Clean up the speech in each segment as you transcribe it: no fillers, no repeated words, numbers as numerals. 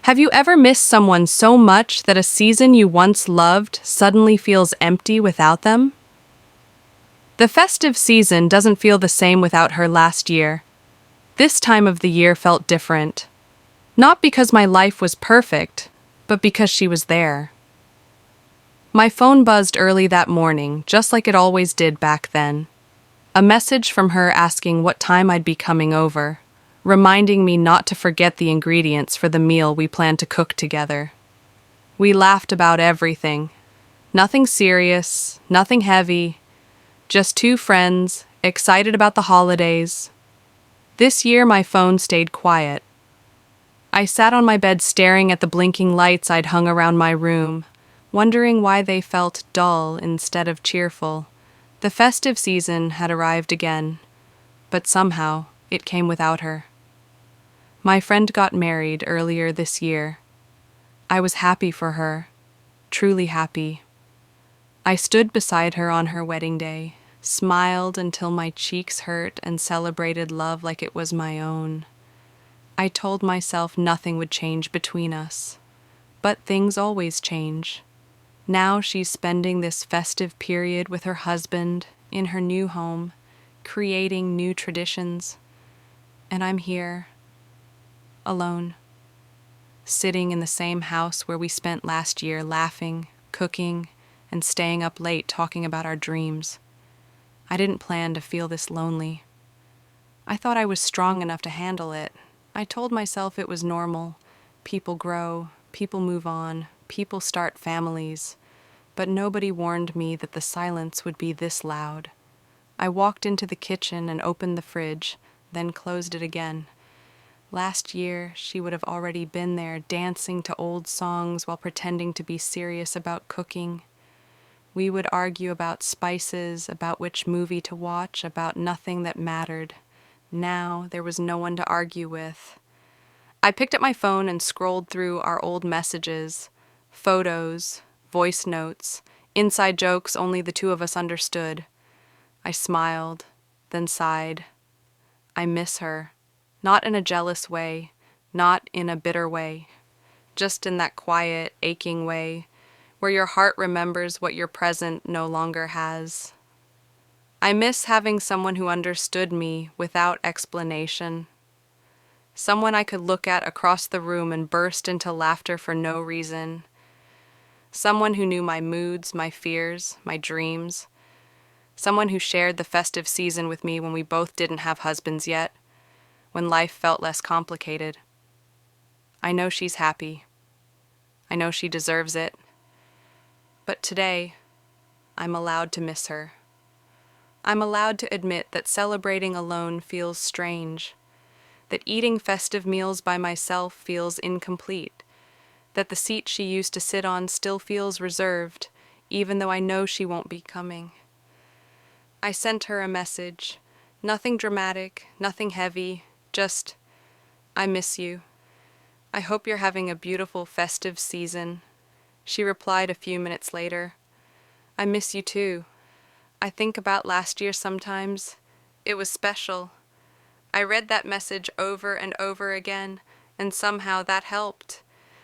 Have you ever missed someone so much that a season you once loved suddenly feels empty without them? The festive season doesn't feel the same without her last year. This time of the year felt different. Not because my life was perfect, but because she was there. My phone buzzed early that morning, just like it always did back then. A message from her asking what time I'd be coming over, reminding me not to forget the ingredients for the meal we planned to cook together. We laughed about everything. Nothing serious, nothing heavy, just two friends, excited about the holidays. This year my phone stayed quiet. I sat on my bed staring at the blinking lights I'd hung around my room, wondering why they felt dull instead of cheerful. The festive season had arrived again, but somehow it came without her. My friend got married earlier this year. I was happy for her, truly happy. I stood beside her on her wedding day, smiled until my cheeks hurt, and celebrated love like it was my own. I told myself nothing would change between us, but things always change. Now she's spending this festive period with her husband in her new home, creating new traditions. And I'm here, alone, sitting in the same house where we spent last year laughing, cooking, and staying up late talking about our dreams. I didn't plan to feel this lonely. I thought I was strong enough to handle it. I told myself it was normal. People grow, people move on, people start families. But nobody warned me that the silence would be this loud. I walked into the kitchen and opened the fridge, then closed it again. Last year, she would have already been there, dancing to old songs while pretending to be serious about cooking. We would argue about spices, about which movie to watch, about nothing that mattered. Now, there was no one to argue with. I picked up my phone and scrolled through our old messages, photos, voice notes, inside jokes only the two of us understood. I smiled, then sighed. I miss her, not in a jealous way, not in a bitter way, just in that quiet, aching way where your heart remembers what your present no longer has. I miss having someone who understood me without explanation. Someone I could look at across the room and burst into laughter for no reason. Someone who knew my moods, my fears, my dreams. Someone who shared the festive season with me when we both didn't have husbands yet, when life felt less complicated. I know she's happy. I know she deserves it. But today, I'm allowed to miss her. I'm allowed to admit that celebrating alone feels strange, that eating festive meals by myself feels incomplete, that the seat she used to sit on still feels reserved, even though I know she won't be coming. I sent her a message, nothing dramatic, nothing heavy, just, I miss you. I hope you're having a beautiful festive season. She replied a few minutes later, I miss you too. I think about last year sometimes. It was special. I read that message over and over again, and somehow that helped,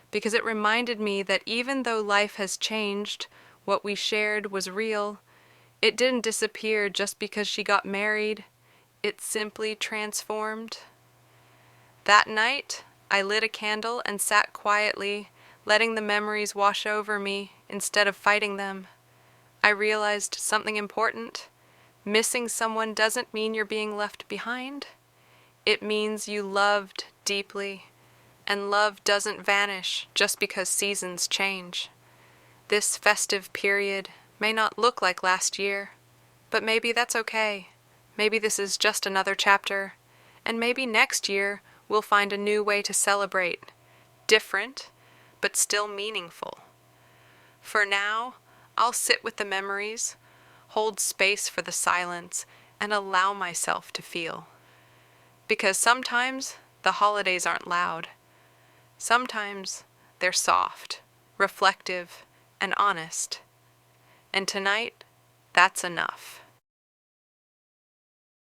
because it reminded me that even though life has changed, what we shared was real. It didn't disappear just because she got married. It simply transformed. That night, I lit a candle and sat quietly, letting the memories wash over me instead of fighting them. I realized something important. Missing someone doesn't mean you're being left behind. It means you loved deeply, and love doesn't vanish just because seasons change. This festive period may not look like last year, but maybe that's okay. Maybe this is just another chapter, and maybe next year we'll find a new way to celebrate. Different, but still meaningful. For now, I'll sit with the memories, hold space for the silence, and allow myself to feel. Because sometimes the holidays aren't loud. Sometimes they're soft, reflective, and honest. And tonight, that's enough.